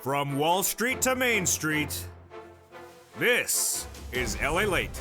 From Wall Street to Main Street, this is LALATE.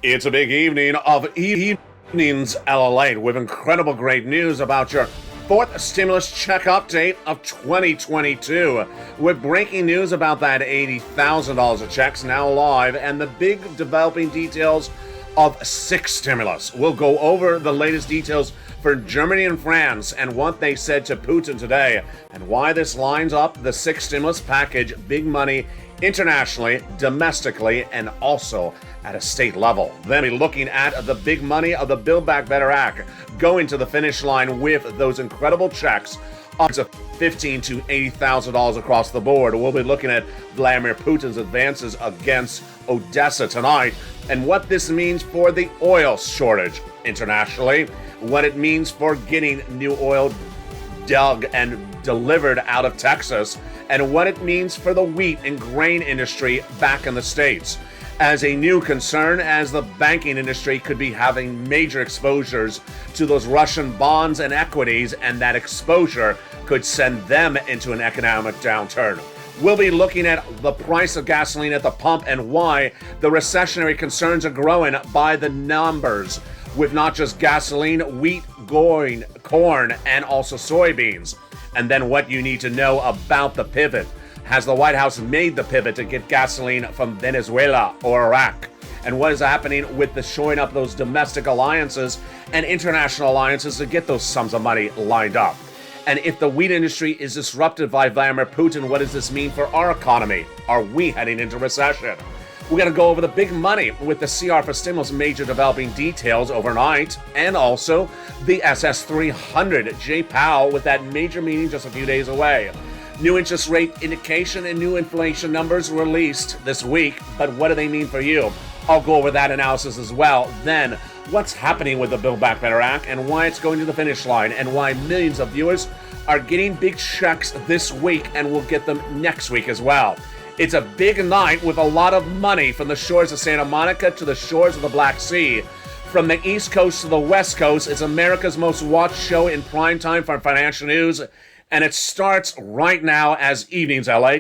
It's a big evening of evenings LALATE with incredible great news about your fourth stimulus check update of 2022. With breaking news about that $80,000 of checks now live and the big developing details of sixth stimulus. We'll go over the latest details for Germany and France and what they said to Putin today and why this lines up the sixth stimulus package, big money internationally, domestically, and also at a state level. Then we're looking at the big money of the Build Back Better Act going to the finish line with those incredible checks up to $15,000 to $80,000 across the board. We'll be looking at Vladimir Putin's advances against Odessa tonight and what this means for the oil shortage internationally, what it means for getting new oil dug and delivered out of Texas, and what it means for the wheat and grain industry back in the States. As a new concern, as the banking industry could be having major exposures to those Russian bonds and equities, and that exposure could send them into an economic downturn. We'll be looking at the price of gasoline at the pump and why the recessionary concerns are growing by the numbers, with not just gasoline, wheat, corn, and also soybeans. And then what you need to know about the pivot. Has the White House made the pivot to get gasoline from Venezuela or Iraq? And what is happening with the showing up those domestic alliances and international alliances to get those sums of money lined up? And if the wheat industry is disrupted by Vladimir Putin, what does this mean for our economy? Are we heading into recession? We're going to go over the big money with the CR for stimulus major developing details overnight, and also the SS300, Jay Powell with that major meeting just a few days away. New interest rate indication and new inflation numbers released this week, but what do they mean for you? I'll go over that analysis as well. Then, what's happening with the Build Back Better Act and why it's going to the finish line and why millions of viewers are getting big checks this week and will get them next week as well. It's a big night with a lot of money from the shores of Santa Monica to the shores of the Black Sea. From the East Coast to the West Coast, it's America's most watched show in prime time for financial news, and it starts right now as Evenings LA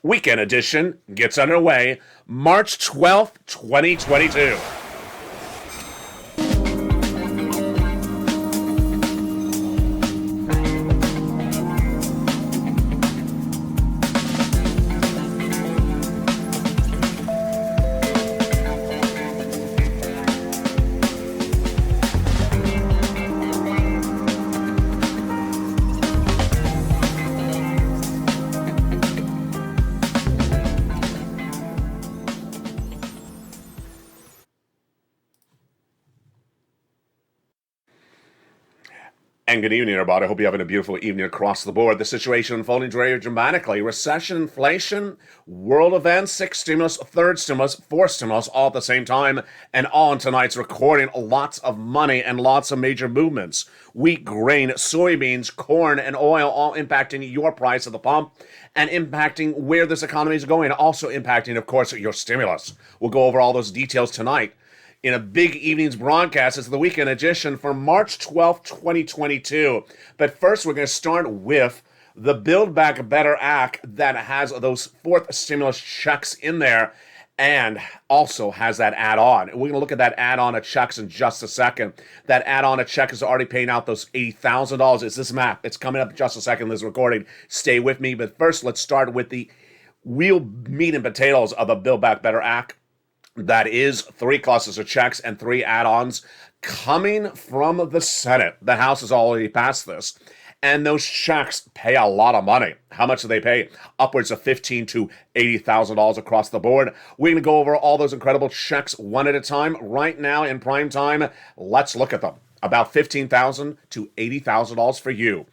Weekend Edition gets underway, March 12th, 2022. And good evening, everybody. I hope you're having a beautiful evening across the board. The situation unfolding very dramatically. Recession, inflation, world events, sixth stimulus, third stimulus, fourth stimulus, all at the same time. And all in tonight's recording, lots of money and lots of major movements. Wheat, grain, soybeans, corn, and oil all impacting your price at the pump and impacting where this economy is going. Also impacting, of course, your stimulus. We'll go over all those details tonight in a big evening's broadcast. It's the weekend edition for March 12th, 2022. But first, we're going to start with the Build Back Better Act that has those fourth stimulus checks in there and also has that add-on. And we're going to look at that add-on of checks in just a second. That add-on of check is already paying out those $80,000. It's this map. It's coming up in just a second, this recording. Stay with me. But first, let's start with the real meat and potatoes of the Build Back Better Act. That is 3 clusters of checks and 3 add-ons coming from the Senate. The House has already passed this. And those checks pay a lot of money. How much do they pay? Upwards of $15,000 to $80,000 across the board. We're going to go over all those incredible checks one at a time. Right now in prime time, let's look at them. About $15,000 to $80,000 for you.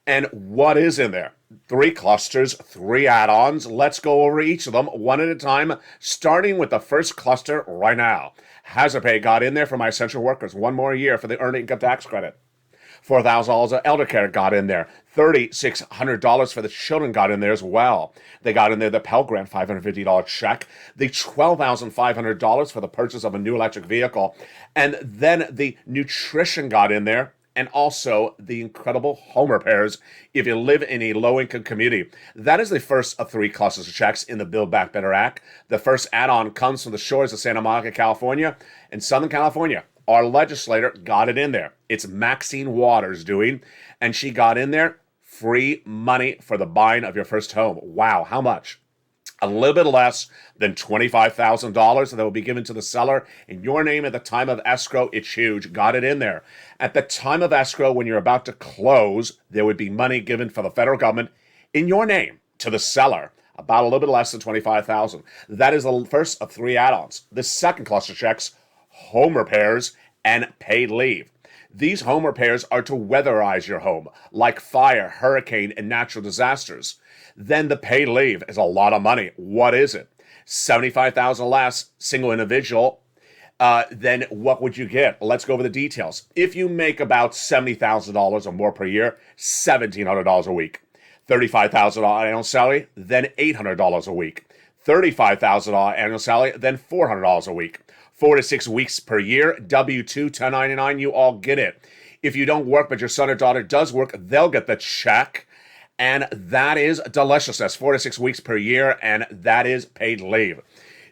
And what is in there? 3 clusters, 3 add-ons. Let's go over each of them one at a time, starting with the first cluster right now. Hazard pay got in there for my essential workers. 1 more year for the earned income tax credit. $4,000 of elder care got in there. $3,600 for the children got in there as well. They got in there the Pell Grant $550 check, the $12,500 for the purchase of a new electric vehicle, and then the nutrition got in there, and also the incredible home repairs if you live in a low-income community. That is the first of three clusters of checks in the Build Back Better Act. The first add-on comes from the shores of Santa Monica, California, and Southern California. Our legislator got it in there. It's Maxine Waters doing, and she got in there free money for the buying of your first home. Wow, how much? A little bit less than $25,000 that will be given to the seller in your name at the time of escrow. It's huge. Got it in there. At the time of escrow, when you're about to close, there would be money given for the federal government in your name to the seller, about a little bit less than $25,000. That is the first of three add-ons. The second cluster checks, home repairs and paid leave. These home repairs are to weatherize your home, like fire, hurricane, and natural disasters. Then the paid leave is a lot of money. What is it? $75,000 less, single individual. Then what would you get? Let's go over the details. If you make about $70,000 or more per year, $1,700 a week. $35,000 annual salary, then $800 a week. $35,000 annual salary, then $400 a week. 4 to 6 weeks per year, W-2, 1099, you all get it. If you don't work but your son or daughter does work, they'll get the check. And that is deliciousness, 4 to 6 weeks per year, and that is paid leave.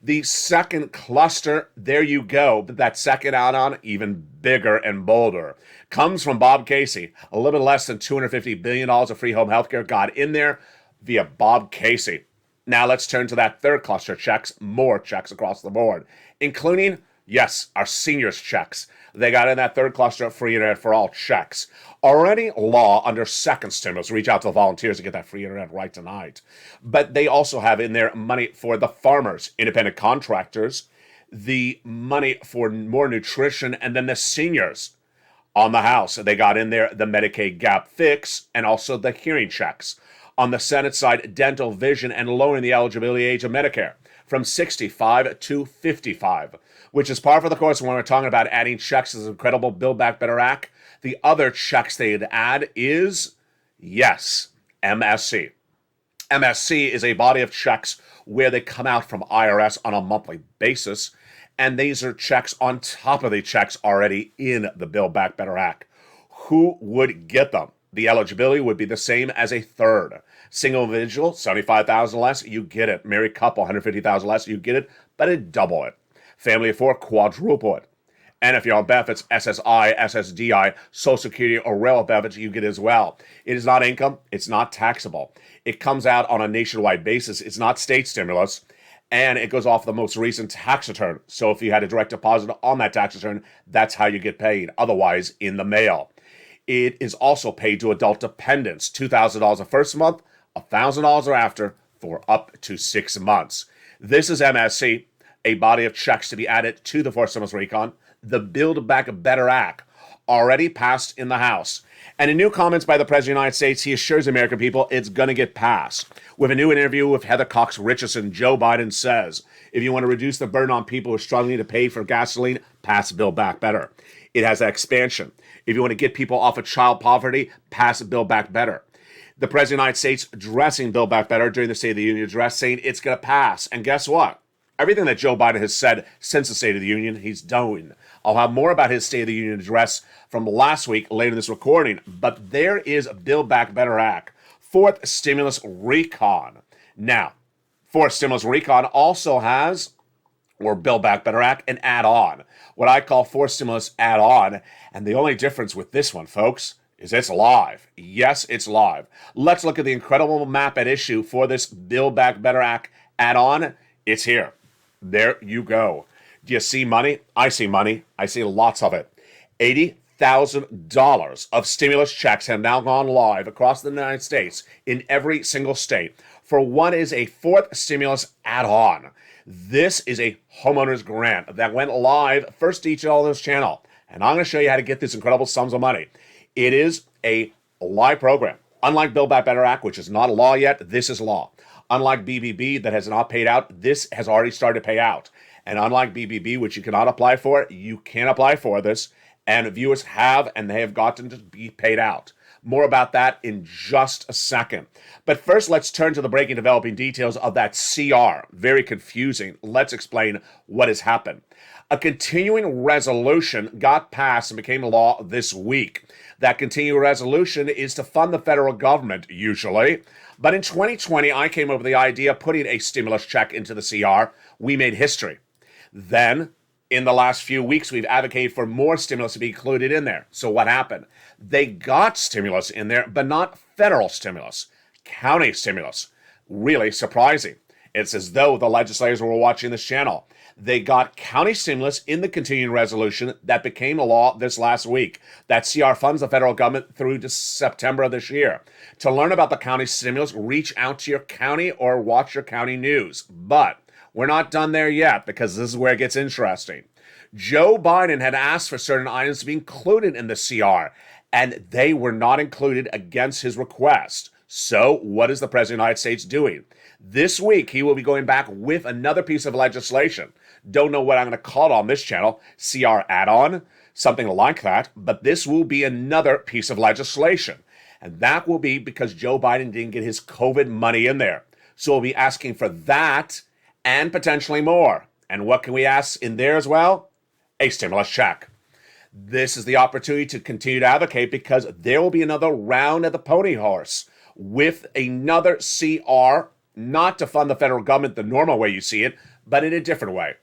The second cluster, there you go. That second add-on, even bigger and bolder, comes from Bob Casey. A little bit less than $250 billion of free home health care got in there via Bob Casey. Now let's turn to that third cluster checks, more checks across the board, including, yes, our seniors checks. They got in that third cluster, free internet for all checks. Already law under second stimulus. Reach out to the volunteers to get that free internet right tonight. But they also have in there money for the farmers, independent contractors, the money for more nutrition, and then the seniors on the house. They got in there the Medicaid gap fix and also the hearing checks. On the Senate side, dental, vision, and lowering the eligibility age of Medicare from 65 to 55, which is par for the course when we're talking about adding checks to this incredible Build Back Better Act. The other checks they'd add is, yes, MSC. MSC is a body of checks where they come out from IRS on a monthly basis, and these are checks on top of the checks already in the Build Back Better Act. Who would get them? The eligibility would be the same as a third. Single individual, $75,000 less, you get it. Married couple, $150,000 less, you get it, but it double it. Family of four, quadruple it. And if you're on benefits, SSI, SSDI, Social Security, or railroad benefits, you get it as well. It is not income. It's not taxable. It comes out on a nationwide basis. It's not state stimulus. And it goes off the most recent tax return. So if you had a direct deposit on that tax return, that's how you get paid. Otherwise, in the mail. It is also paid to adult dependents, $2,000 the first month, $1,000 thereafter for up to 6 months. This is MSC, a body of checks to be added to the fourth stimulus recon. The Build Back Better Act, already passed in the House. And in new comments by the President of the United States, he assures the American people it's going to get passed. With a new interview with Heather Cox Richardson, Joe Biden says, if you want to reduce the burden on people who are struggling to pay for gasoline, pass Build Back Better. It has that expansion. If you want to get people off of child poverty, pass Build Back Better. The President of the United States addressing Build Back Better during the State of the Union address, saying it's going to pass. And guess what? Everything that Joe Biden has said since the State of the Union, he's doing. I'll have more about his State of the Union address from last week later in this recording. But there is a Build Back Better Act, fourth stimulus recon. Now, fourth stimulus recon also has, or Build Back Better Act, an add-on. What I call fourth stimulus add-on. And the only difference with this one, folks, is it's live. Yes, it's live. Let's look at the incredible map at issue for this Build Back Better Act add-on. It's here. There you go. Do you see money? I see money. I see lots of it. $80,000 of stimulus checks have now gone live across the United States in every single state for what is a fourth stimulus add-on. This is a homeowner's grant that went live first to each and all this channel. And I'm going to show you how to get these incredible sums of money. It is a live program. Unlike Build Back Better Act, which is not a law yet, this is law. Unlike BBB that has not paid out, this has already started to pay out. And unlike BBB, which you cannot apply for, you can apply for this. And viewers have, and they have gotten to be paid out. More about that in just a second. But first, let's turn to the breaking developing details of that CR. Very confusing. Let's explain what has happened. A continuing resolution got passed and became law this week. That continuing resolution is to fund the federal government, usually. But in 2020, I came up with the idea of putting a stimulus check into the CR. We made history. Then, in the last few weeks, we've advocated for more stimulus to be included in there. So what happened? They got stimulus in there, but not federal stimulus, county stimulus. Really surprising. It's as though the legislators were watching this channel. They got county stimulus in the continuing resolution that became a law this last week. That CR funds the federal government through to September of this year. To learn about the county stimulus, reach out to your county or watch your county news. But we're not done there yet, because this is where it gets interesting. Joe Biden had asked for certain items to be included in the CR, and they were not included against his request. So what is the President of the United States doing? This week, he will be going back with another piece of legislation. Don't know what I'm going to call it on this channel, CR add-on, something like that, but this will be another piece of legislation. And that will be because Joe Biden didn't get his COVID money in there. So we'll be asking for that and potentially more. And what can we ask in there as well? A stimulus check. This is the opportunity to continue to advocate, because there will be another round at the pony horse with another CR, not to fund the federal government the normal way you see it, but in a different way.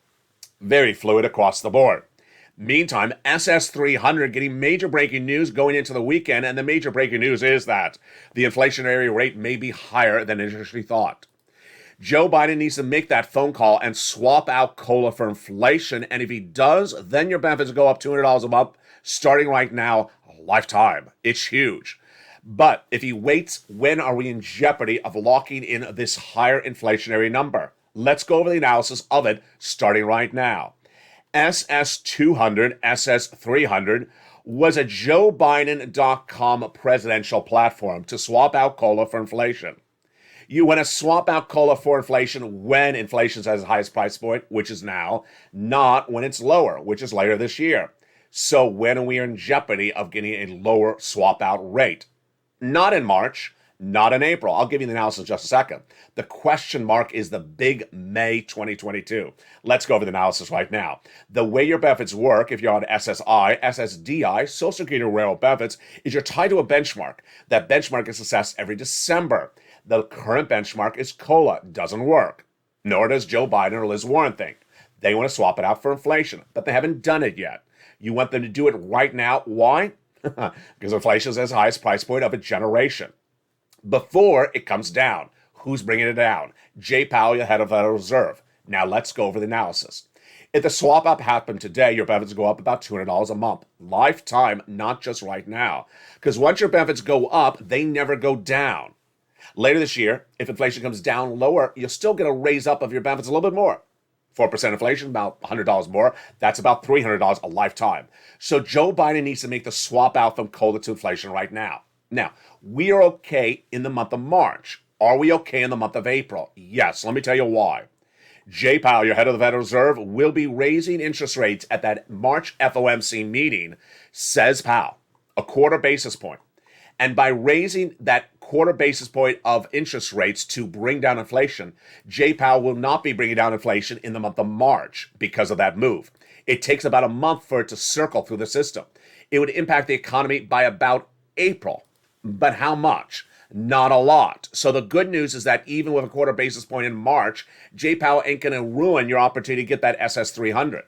Very fluid across the board. Meantime, SS 300 getting major breaking news going into the weekend, and the major breaking news is that the inflationary rate may be higher than initially thought. Joe Biden needs to make that phone call and swap out COLA for inflation, and if he does, then your benefits go up $200 a month, starting right now, a lifetime. It's huge. But if he waits, when are we in jeopardy of locking in this higher inflationary number? Let's go over the analysis of it, starting right now. SS 200, SS 300 was a JoeBiden.com presidential platform to swap out COLA for inflation. You want to swap out COLA for inflation when inflation is at its highest price point, which is now, not when it's lower, which is later this year. So when are we in jeopardy of getting a lower swap out rate? Not in March, not in April. I'll give you the analysis in just a second. The question mark is the big May 2022. Let's go over the analysis right now. The way your benefits work, if you're on SSI, SSDI, Social Security Railroad benefits, is you're tied to a benchmark. That benchmark is assessed every December. The current benchmark is COLA. Doesn't work. Nor does Joe Biden or Liz Warren think. They want to swap it out for inflation, but they haven't done it yet. You want them to do it right now. Why? Because inflation is at its highest price point of a generation. Before it comes down. Who's bringing it down? Jay Powell, the head of the Federal Reserve. Now let's go over the analysis. If the swap up happened today, your benefits go up about $200 a month. Lifetime, not just right now. Because once your benefits go up, they never go down. Later this year, if inflation comes down lower, you'll still get a raise up of your benefits a little bit more. 4% inflation, about $100 more. That's about $300 a lifetime. So Joe Biden needs to make the swap out from COLA to inflation right now. Now, we are okay in the month of March. Are we okay in the month of April? Yes, let me tell you why. Jay Powell, your head of the Federal Reserve, will be raising interest rates at that March FOMC meeting, says Powell, a quarter basis point. And by raising that quarter basis point of interest rates to bring down inflation, Jay Powell will not be bringing down inflation in the month of March because of that move. It takes about a month for it to circle through the system. It would impact the economy by about April. But how much? Not a lot. So the good news is that even with a quarter basis point in March, Jay Powell ain't going to ruin your opportunity to get that SS 300.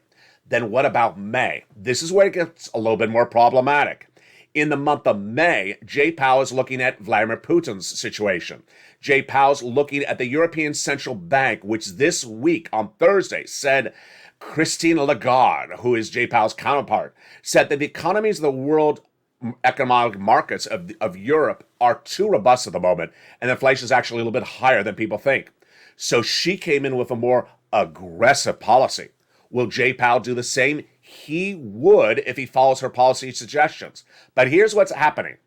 Then what about May? This is where it gets a little bit more problematic. In the month of May, Jay Powell is looking at Vladimir Putin's situation. Jay Powell's looking at the European Central Bank, which this week on Thursday said Christine Lagarde, who is Jay Powell's counterpart, said that the economies of the world economic markets of Europe are too robust at the moment, and inflation is actually a little bit higher than people think. So she came in with a more aggressive policy. Will Jay Powell do the same? He would if he follows her policy suggestions. But here's what's happening.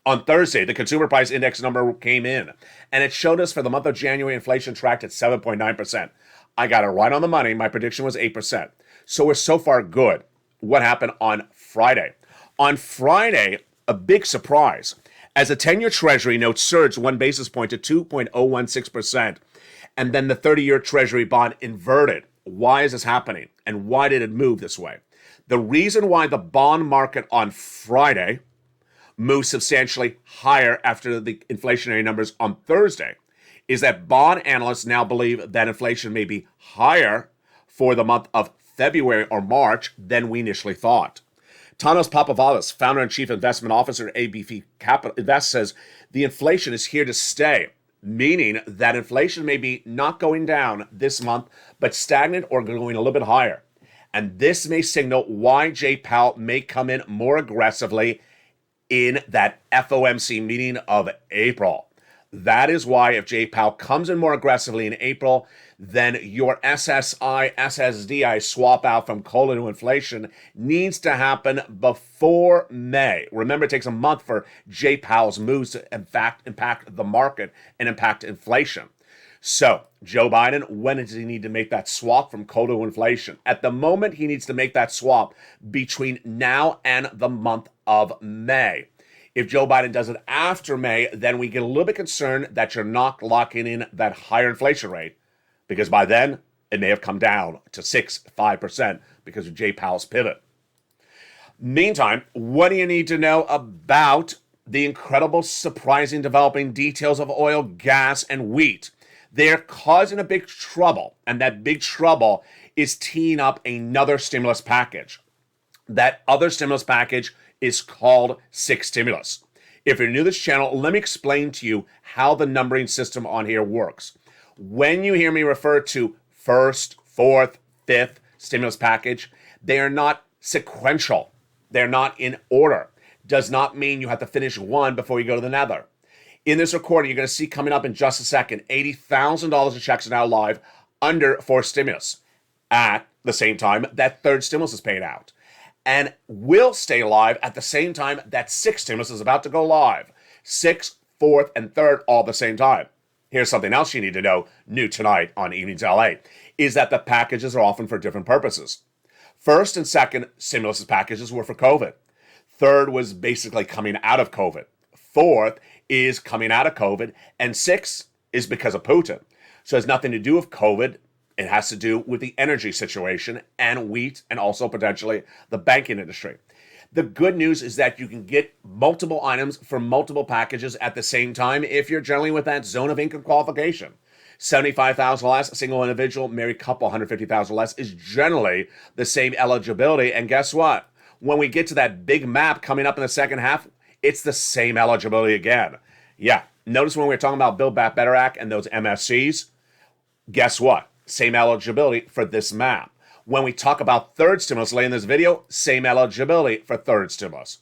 On Thursday, the consumer price index number came in, and it showed us for the month of January, inflation tracked at 7.9%. I got it right on the money. My prediction was 8%. So we're so far good. What happened on Friday? On Friday, a big surprise. as a 10-year Treasury note surged 1 basis point to 2.016%, and then the 30-year Treasury bond inverted. Why is this happening, and why did it move this way? The reason why the bond market on Friday moved substantially higher after the inflationary numbers on Thursday is that bond analysts now believe that inflation may be higher for the month of February or March than we initially thought. Tanos Papadopoulos, founder and chief investment officer at ABF Capital Invest, says the inflation is here to stay, meaning that inflation may be not going down this month, but stagnant or going a little bit higher. And this may signal why Jay Powell may come in more aggressively in that FOMC meeting of April. That is why if Jay Powell comes in more aggressively in April, then your SSI, SSDI swap out from COLA to inflation needs to happen before May. Remember, it takes a month for Jay Powell's moves to, in fact, impact the market and impact inflation. So, Joe Biden, when does he need to make that swap from COLA to inflation? At the moment, he needs to make that swap between now and the month of May. If Joe Biden does it after May, then we get a little bit concerned that you're not locking in that higher inflation rate, because by then it may have come down to 5% because of Jay Powell's pivot. Meantime, what do you need to know about the incredible, surprising, developing details of oil, gas, and wheat? They're causing a big trouble, and that big trouble is teeing up another stimulus package. That other stimulus package is called 6 Stimulus. If you're new to this channel, let me explain to you how the numbering system on here works. When you hear me refer to first, fourth, fifth stimulus package, they are not sequential. They're not in order. Does not mean you have to finish one before you go to another. In this recording, you're going to see coming up in just a second, $80,000 of checks are now live under fourth stimulus. At the same time, that third stimulus is paid out, and will stay live at the same time that 6 stimulus is about to go live. 6th, 4th, and 3rd all at the same time. Here's something else you need to know, new tonight on Evenings LA, is that the packages are often for different purposes. First and second stimulus packages were for COVID. Third was basically coming out of COVID. Fourth is coming out of COVID. And 6th is because of Putin. So it has nothing to do with COVID. It has to do with the energy situation and wheat and also potentially the banking industry. The good news is that you can get multiple items from multiple packages at the same time if you're generally with that zone of income qualification. $75,000 less, a single individual, married couple, $150,000 less is generally the same eligibility. And guess what? When we get to that big map coming up in the second half, it's the same eligibility again. Yeah, notice when we were talking about Build Back Better Act and those MSCs, guess what? Same eligibility for this map. When we talk about third stimulus later in this video, same eligibility for third stimulus.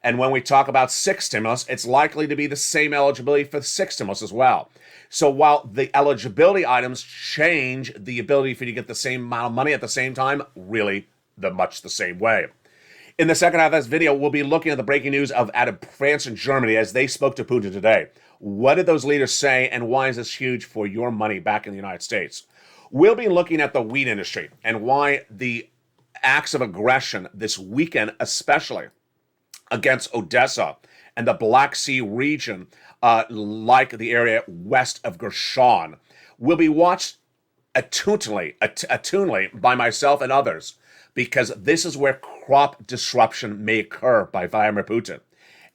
And when we talk about 6th stimulus, it's likely to be the same eligibility for 6th stimulus as well. So while the eligibility items change, the ability for you to get the same amount of money at the same time, really much the same way. In the second half of this video, we'll be looking at the breaking news out of France and Germany as they spoke to Putin today. What did those leaders say, and why is this huge for your money back in the United States? We'll be looking at the wheat industry and why the acts of aggression this weekend, especially against Odessa and the Black Sea region, like the area west of Gershon, will be watched attunedly by myself and others, because this is where crop disruption may occur by Vladimir Putin.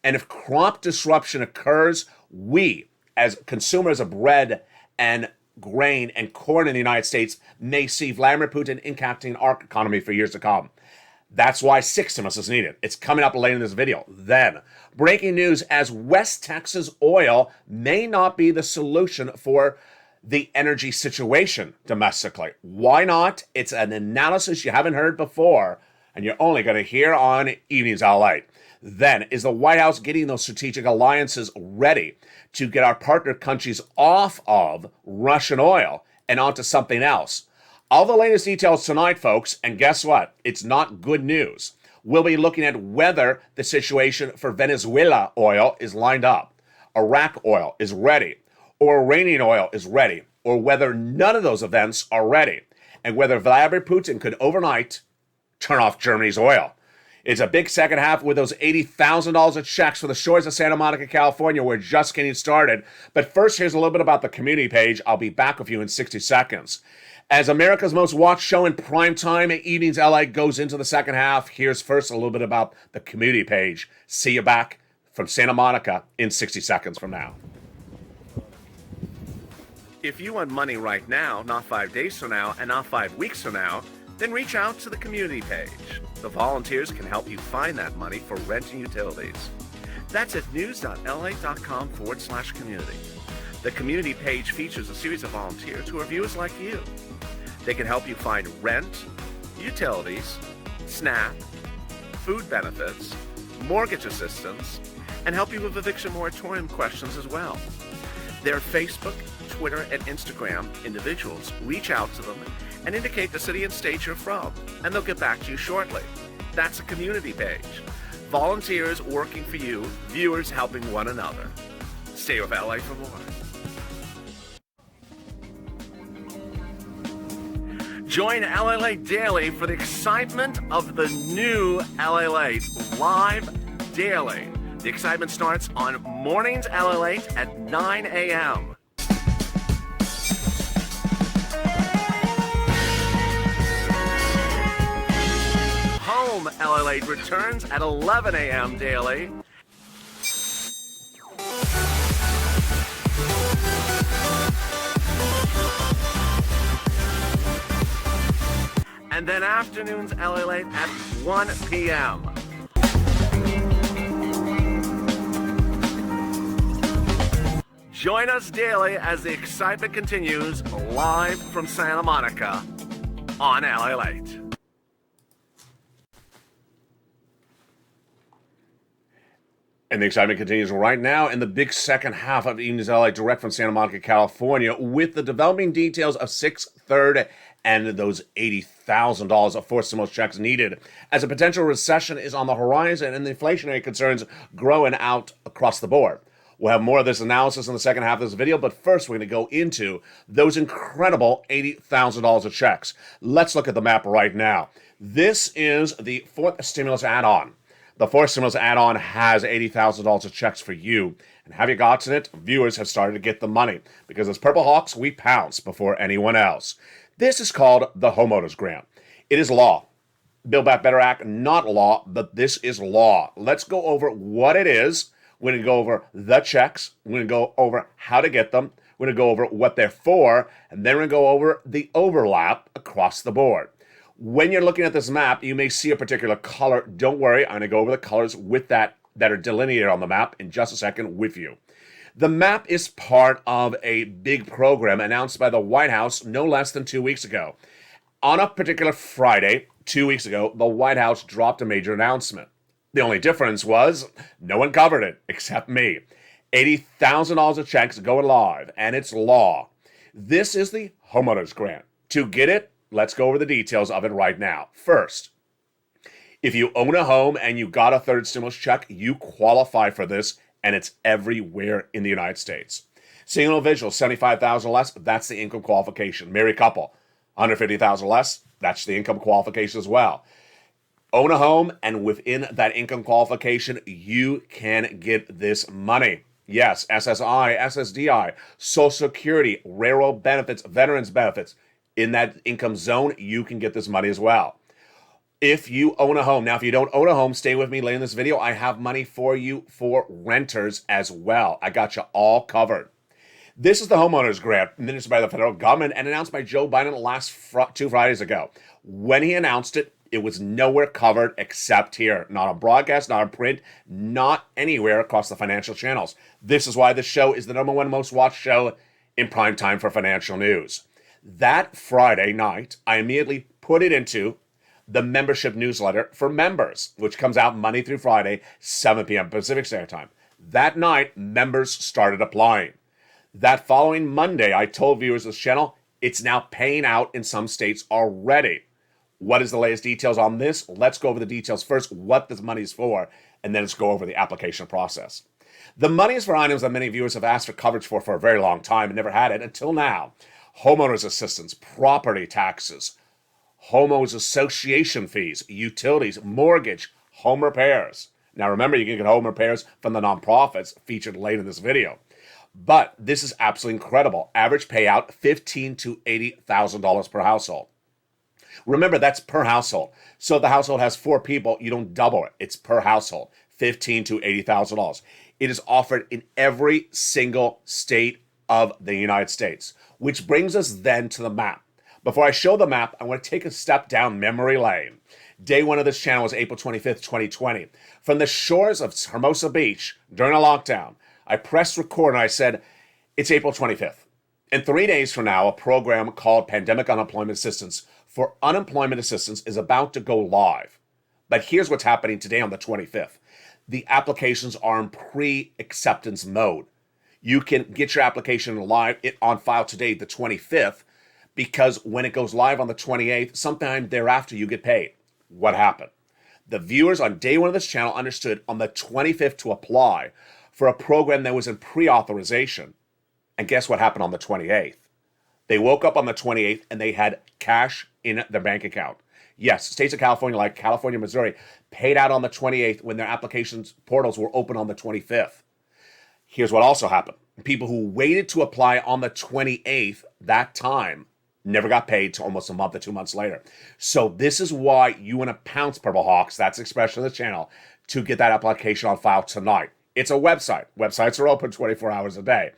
And if crop disruption occurs, we, as consumers of bread and grain and corn in the United States, may see Vladimir Putin impacting our economy for years to come. That's why 6 stimulus is needed. It's coming up later in this video. Then, breaking news as West Texas oil may not be the solution for the energy situation domestically. Why not? It's an analysis you haven't heard before, and you're only going to hear on Evenings LA. Then, is the White House getting those strategic alliances ready to get our partner countries off of Russian oil and onto something else? All the latest details tonight, folks, and guess what? It's not good news. We'll be looking at whether the situation for Venezuela oil is lined up, Iraq oil is ready, or Iranian oil is ready, or whether none of those events are ready, and whether Vladimir Putin could overnight turn off Germany's oil. It's a big second half with those $80,000 of checks for the shores of Santa Monica, California. We're just getting started. But first, here's a little bit about the community page. I'll be back with you in 60 seconds. As America's most watched show in primetime, Evenings LA goes into the second half. Here's first a little bit about the community page. See you back from Santa Monica in 60 seconds from now. If you want money right now, not 5 days from now, and not 5 weeks from now, then reach out to the community page. The volunteers can help you find that money for rent and utilities. That's at news.la.com/community. The community page features a series of volunteers who are viewers like you. They can help you find rent, utilities, SNAP, food benefits, mortgage assistance, and help you with eviction moratorium questions as well. Their Facebook, Twitter, and Instagram individuals reach out to them and indicate the city and state you're from, and they'll get back to you shortly. That's a community page. Volunteers working for you, viewers helping one another. Stay with LA for more. Join LALATE Daily for the excitement of the new LALATE live daily. The excitement starts on mornings LALATE at 9 a.m. Home LALATE returns at 11 a.m. daily. And then afternoons LALATE at 1 p.m. Join us daily as the excitement continues live from Santa Monica on LALATE. And the excitement continues right now in the big second half of Evenings LA, direct from Santa Monica, California, with the developing details of 6/3 and those $80,000 of forced stimulus checks needed as a potential recession is on the horizon and the inflationary concerns growing out across the board. We'll have more of this analysis in the second half of this video, but first we're going to go into those incredible $80,000 of checks. Let's look at the map right now. This is the fourth stimulus add-on. The fourth stimulus add-on has $80,000 of checks for you. And have you gotten it? Viewers have started to get the money because as Purple Hawks, we pounce before anyone else. This is called the Homeowners Grant. It is law. Build Back Better Act, not law, but this is law. Let's go over what it is. We're going to go over the checks. We're going to go over how to get them. We're going to go over what they're for. And then we're going to go over the overlap across the board. When you're looking at this map, you may see a particular color. Don't worry, I'm going to go over the colors with that are delineated on the map in just a second with you. The map is part of a big program announced by the White House no less than 2 weeks ago. On a particular Friday, 2 weeks ago, the White House dropped a major announcement. The only difference was no one covered it except me. $80,000 of checks going live, and it's law. This is the Homeowners Grant. To get it, let's go over the details of it right now. First, if you own a home and you got a third stimulus check, you qualify for this, and it's everywhere in the United States. Single individual, $75,000 less, that's the income qualification. Married couple, $150,000 less, that's the income qualification as well. Own a home, and within that income qualification, you can get this money. Yes, SSI, SSDI, Social Security, railroad benefits, veterans benefits. In that income zone, you can get this money as well. If you own a home, now if you don't own a home, stay with me later in this video. I have money for you for renters as well. I got you all covered. This is the Homeowners Grant, administered by the federal government and announced by Joe Biden last 2 Fridays ago. When he announced it, it was nowhere covered except here. Not on broadcast, not on print, not anywhere across the financial channels. This is why this show is the #1 most watched show in prime time for financial news. That Friday night, I immediately put it into the membership newsletter for members, which comes out Monday through Friday, 7 p.m. Pacific Standard Time. That night, members started applying. That following Monday, I told viewers of this channel, it's now paying out in some states already. What is the latest details on this? Let's go over the details first, what this money is for, and then let's go over the application process. The money is for items that many viewers have asked for coverage for a very long time and never had it until now. Homeowners assistance, property taxes, homeowners association fees, utilities, mortgage, home repairs. Now remember, you can get home repairs from the nonprofits featured late in this video. But this is absolutely incredible. Average payout, $15,000 to $80,000 per household. Remember, that's per household. So if the household has 4 people, you don't double it. It's per household, $15,000 to $80,000. It is offered in every single state of the United States, which brings us then to the map. Before I show the map, I want to take a step down memory lane. Day 1 of this channel was April 25th, 2020. From the shores of Hermosa Beach during a lockdown, I pressed record and I said, it's April 25th. In 3 days from now, a program called Pandemic Unemployment Assistance for Unemployment Assistance is about to go live. But here's what's happening today on the 25th. The applications are in pre-acceptance mode. You can get your application live on file today, the 25th, because when it goes live on the 28th, sometime thereafter you get paid. What happened? The viewers on day 1 of this channel understood on the 25th to apply for a program that was in pre-authorization. And guess what happened on the 28th? They woke up on the 28th and they had cash in their bank account. Yes, states of California, like California, Missouri, paid out on the 28th when their applications portals were open on the 25th. Here's what also happened. People who waited to apply on the 28th, that time, never got paid till almost a month or 2 months later. So this is why you want to pounce, Purple Hawks, that's the expression of the channel, to get that application on file tonight. It's a website. Websites are open 24 hours a day.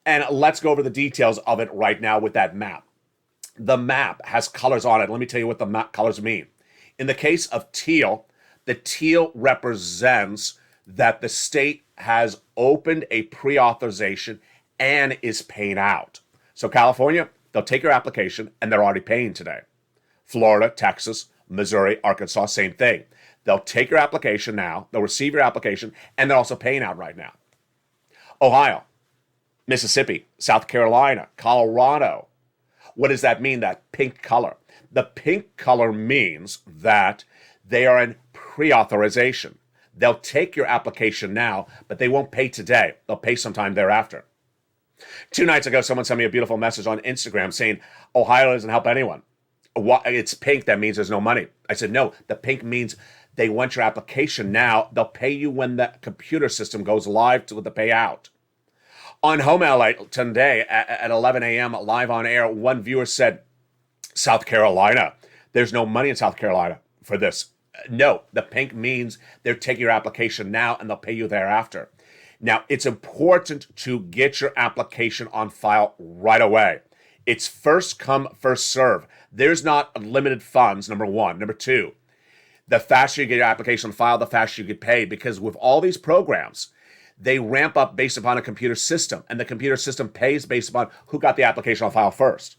And let's go over the details of it right now with that map. The map has colors on it. Let me tell you what the map colors mean. In the case of teal, the teal represents that the state has opened a pre-authorization and is paying out. So California, they'll take your application and they're already paying today. Florida, Texas, Missouri, Arkansas, same thing. They'll take your application now, they'll receive your application, and they're also paying out right now. Ohio, Mississippi, South Carolina, Colorado. What does that mean, that pink color? The pink color means that they are in pre-authorization. They'll take your application now, but they won't pay today. They'll pay sometime thereafter. 2 nights ago, someone sent me a beautiful message on Instagram saying, Ohio doesn't help anyone. It's pink, that means there's no money. I said, no, the pink means they want your application now. They'll pay you when the computer system goes live to the payout. On Home LA today at 11 a.m. live on air, one viewer said, South Carolina, there's no money in South Carolina for this. No, the pink means they're taking your application now and they'll pay you thereafter. Now, it's important to get your application on file right away. It's first come, first serve. There's not unlimited funds, number 1. Number 2, the faster you get your application on file, the faster you get paid, because with all these programs, they ramp up based upon a computer system, and the computer system pays based upon who got the application on file first.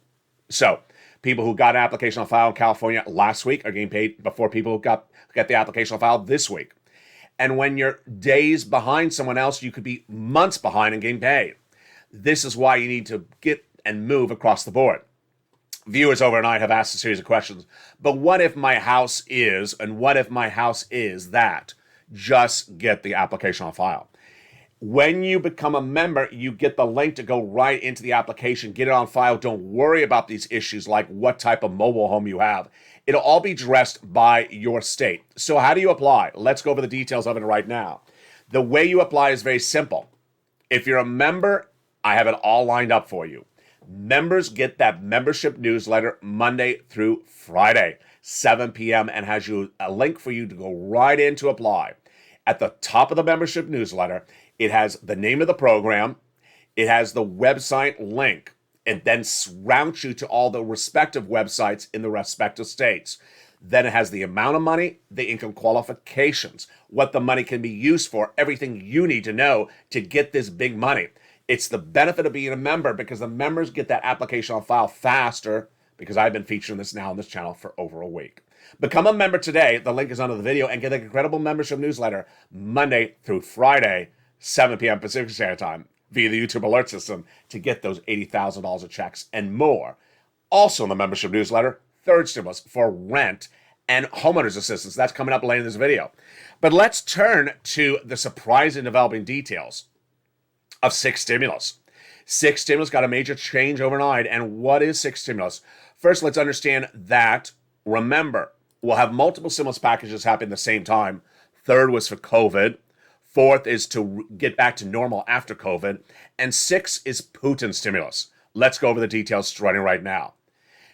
So people who got an application on file in California last week are getting paid before people who got the application on file this week. And when you're days behind someone else, you could be months behind and getting paid. This is why you need to get and move across the board. Viewers overnight have asked a series of questions. But what if my house is, and what if my house is that? Just get the application on file. When you become a member, you get the link to go right into the application, get it on file. Don't worry about these issues like what type of mobile home you have. It'll all be addressed by your state. So how do you apply? Let's go over the details of it right now. The way you apply is very simple. If you're a member, I have it all lined up for you. Members get that membership newsletter Monday through Friday, 7 p.m. and has a link for you to go right in to apply. At the top of the membership newsletter, it has the name of the program, it has the website link, and then routes you to all the respective websites in the respective states. Then it has the amount of money, the income qualifications, what the money can be used for, everything you need to know to get this big money. It's the benefit of being a member because the members get that application on file faster because I've been featuring this now on this channel for over a week. Become a member today. The link is under the video and get the incredible membership newsletter Monday through Friday, 7 p.m. Pacific Standard Time via the YouTube alert system to get those $80,000 of checks and more. Also in the membership newsletter, third stimulus for rent and homeowners assistance. That's coming up later in this video. But let's turn to the surprising developing details of 6 stimulus. 6 stimulus got a major change overnight. And what is 6 stimulus? First, let's understand that, remember, we'll have multiple stimulus packages happen at the same time. Third was for COVID. Fourth is to get back to normal after COVID. And 6 is Putin stimulus. Let's go over the details starting right now.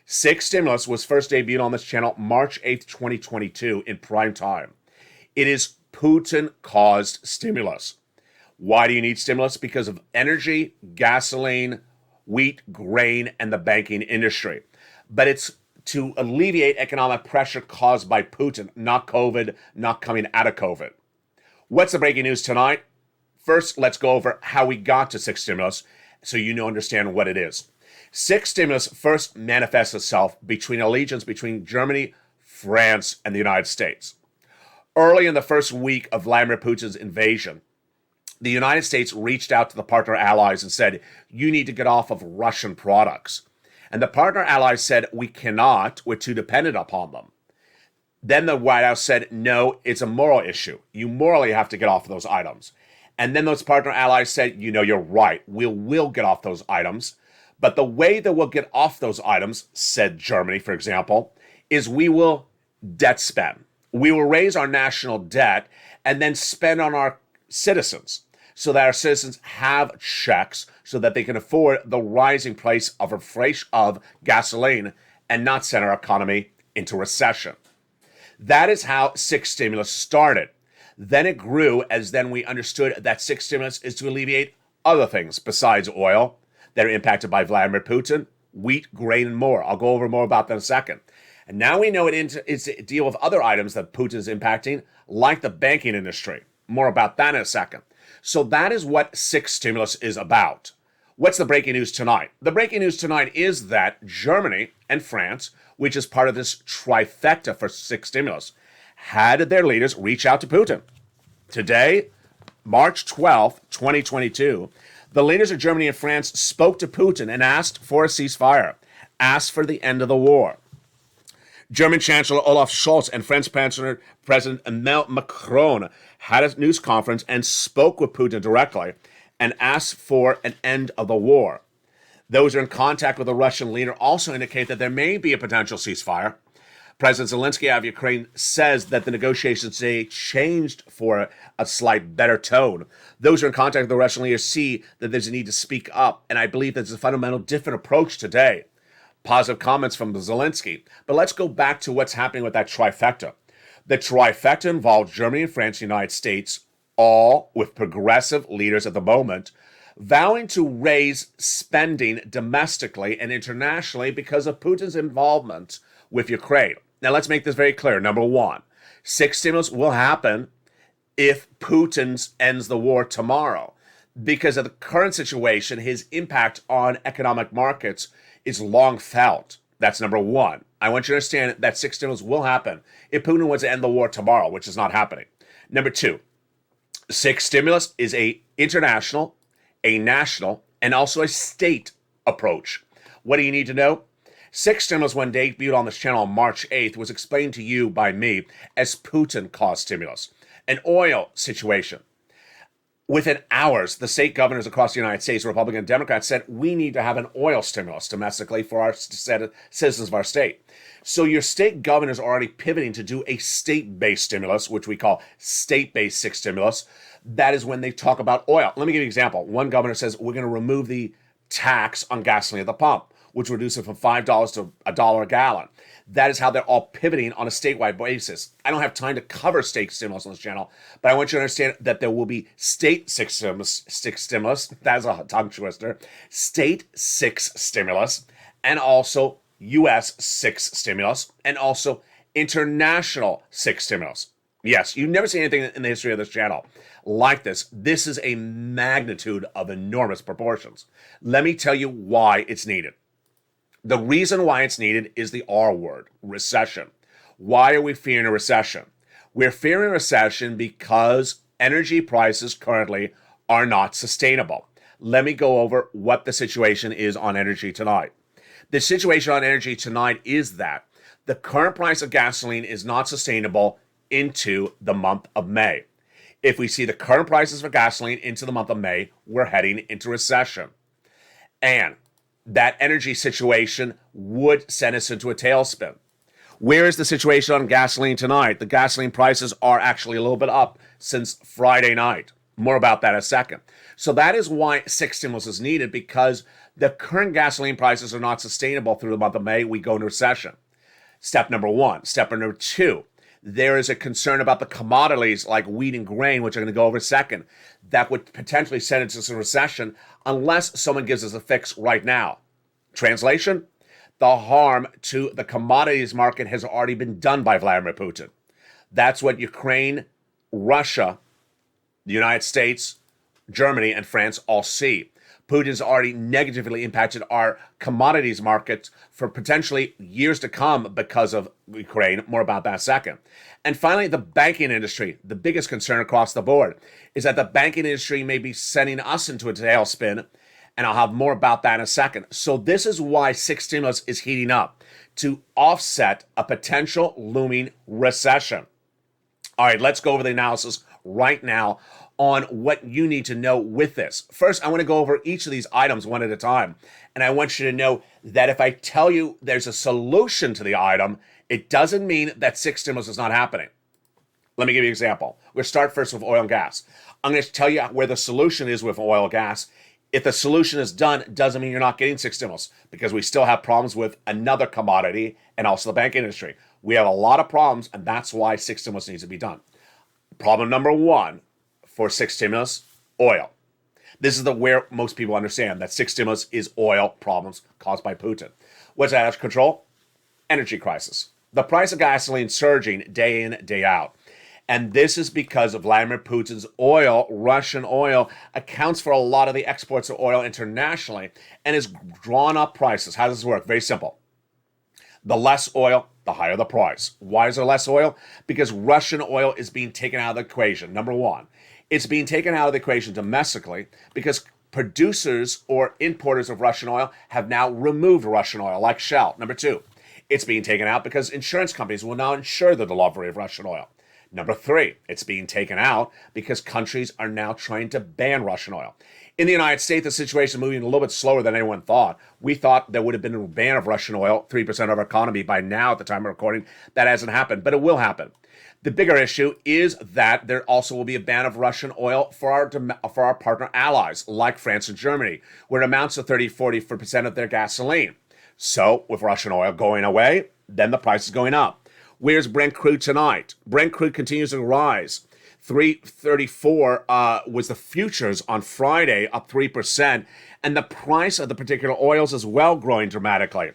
6 stimulus was first debuted on this channel March 8th, 2022 in prime time. It is Putin-caused stimulus. Why do you need stimulus? Because of energy, gasoline, wheat, grain, and the banking industry. But it's to alleviate economic pressure caused by Putin, not COVID, not coming out of COVID. What's the breaking news tonight? First, let's go over how we got to 6 stimulus so you understand what it is. 6 stimulus first manifests itself between allegiance between Germany, France, and the United States. Early in the first week of Vladimir Putin's invasion, the United States reached out to the partner allies and said, you need to get off of Russian products. And the partner allies said, we cannot, we're too dependent upon them. Then the White House said, no, it's a moral issue. You morally have to get off of those items. And then those partner allies said, you're right, we'll get off those items. But the way that we'll get off those items, said Germany, for example, is we will debt spend. We will raise our national debt and then spend on our citizens so that our citizens have checks so that they can afford the rising price of gasoline and not send our economy into recession. That is how 6 stimulus started. Then it grew as then we understood that 6 stimulus is to alleviate other things besides oil that are impacted by Vladimir Putin, wheat, grain, and more. I'll go over more about that in a second. And now we know it's to deal with other items that Putin is impacting, like the banking industry. More about that in a second. So that is what 6 stimulus is about. What's the breaking news tonight? The breaking news tonight is that Germany and France, which is part of this trifecta for 6 stimulus, had their leaders reach out to Putin. Today, March 12th, 2022, the leaders of Germany and France spoke to Putin and asked for a ceasefire, asked for the end of the war. German Chancellor Olaf Scholz and French President Emmanuel Macron had a news conference and spoke with Putin directly and asked for an end of the war. Those who are in contact with the Russian leader also indicate that there may be a potential ceasefire. President Zelensky of Ukraine says that the negotiations today changed for a slight better tone. Those who are in contact with the Russian leader see that there's a need to speak up, and I believe there's a fundamental different approach today. Positive comments from Zelensky. But let's go back to what's happening with that trifecta. The trifecta involved Germany and France and the United States, all with progressive leaders at the moment, vowing to raise spending domestically and internationally because of Putin's involvement with Ukraine. Now, let's make this very clear. Number one, 6 stimulus will happen if Putin ends the war tomorrow. Because of the current situation, his impact on economic markets is long felt. That's number one. I want you to understand that 6 stimulus will happen if Putin was to end the war tomorrow, which is not happening. Number two, 6 stimulus is a international, a national, and also a state approach. What do you need to know? 6 stimulus, when debuted on this channel on March 8th, was explained to you by me as Putin-caused stimulus, an oil situation. Within hours, the state governors across the United States, Republican and Democrats, said we need to have an oil stimulus domestically for our citizens of our state. So your state governors are already pivoting to do a state-based stimulus, which we call state-based 6 stimulus. That is when they talk about oil. Let me give you an example. One governor says we're going to remove the tax on gasoline at the pump, which reduces it from $5 to $1 a gallon. That is how they're all pivoting on a statewide basis. I don't have time to cover state stimulus on this channel, but I want you to understand that there will be state 6 stimulus. That's a tongue twister. State 6 stimulus, and also U.S. 6 stimulus, and also international 6 stimulus. Yes, you've never seen anything in the history of this channel like this. This is a magnitude of enormous proportions. Let me tell you why it's needed. The reason why it's needed is the R word, recession. Why are we fearing a recession? We're fearing a recession because energy prices currently are not sustainable. Let me go over what the situation is on energy tonight. The situation on energy tonight is that the current price of gasoline is not sustainable into the month of May. If we see the current prices for gasoline into the month of May, we're heading into recession. And that energy situation would send us into a tailspin. Where is the situation on gasoline tonight? The gasoline prices are actually a little bit up since Friday night. More about that in a second. So that is why 6 stimulus is needed, because the current gasoline prices are not sustainable through the month of May. We go into recession. Step number one. Step number two, there is a concern about the commodities like wheat and grain, which I'm going to go over in a second, that would potentially send us into a recession unless someone gives us a fix right now. Translation? The harm to the commodities market has already been done by Vladimir Putin. That's what Ukraine, Russia, the United States, Germany, and France all see. Putin's already negatively impacted our commodities markets for potentially years to come because of Ukraine. More about that in a second. And finally, the banking industry. The biggest concern across the board is that the banking industry may be sending us into a tailspin, and I'll have more about that in a second. So this is why 6 stimulus is heating up, to offset a potential looming recession. All right, let's go over the analysis right now on what you need to know with this. First, I want to go over each of these items one at a time. And I want you to know that if I tell you there's a solution to the item, it doesn't mean that 6 stimulus is not happening. Let me give you an example. We'll start first with oil and gas. I'm going to tell you where the solution is with oil and gas. If the solution is done, it doesn't mean you're not getting 6 stimulus, because we still have problems with another commodity and also the banking industry. We have a lot of problems, and that's why 6 stimulus needs to be done. Problem number one for 6 stimulus, oil. This is where most people understand that 6 stimulus is oil problems caused by Putin. What's that out of control? Energy crisis. The price of gasoline surging day in, day out. And this is because of Vladimir Putin's oil. Russian oil accounts for a lot of the exports of oil internationally and has drawn up prices. How does this work? Very simple. The less oil, the higher the price. Why is there less oil? Because Russian oil is being taken out of the equation. Number one, it's being taken out of the equation domestically because producers or importers of Russian oil have now removed Russian oil, like Shell. Number two, it's being taken out because insurance companies will now insure the delivery of Russian oil. Number three, it's being taken out because countries are now trying to ban Russian oil. In the United States, the situation is moving a little bit slower than anyone thought. We thought there would have been a ban of Russian oil, 3% of our economy by now at the time of recording. That hasn't happened, but it will happen. The bigger issue is that there also will be a ban of Russian oil for our partner allies, like France and Germany, where it amounts to 30-40% of their gasoline. So with Russian oil going away, then the price is going up. Where's Brent crude tonight? Brent crude continues to rise. 334 was the futures on Friday, up 3%, and the price of the particular oils is well growing dramatically.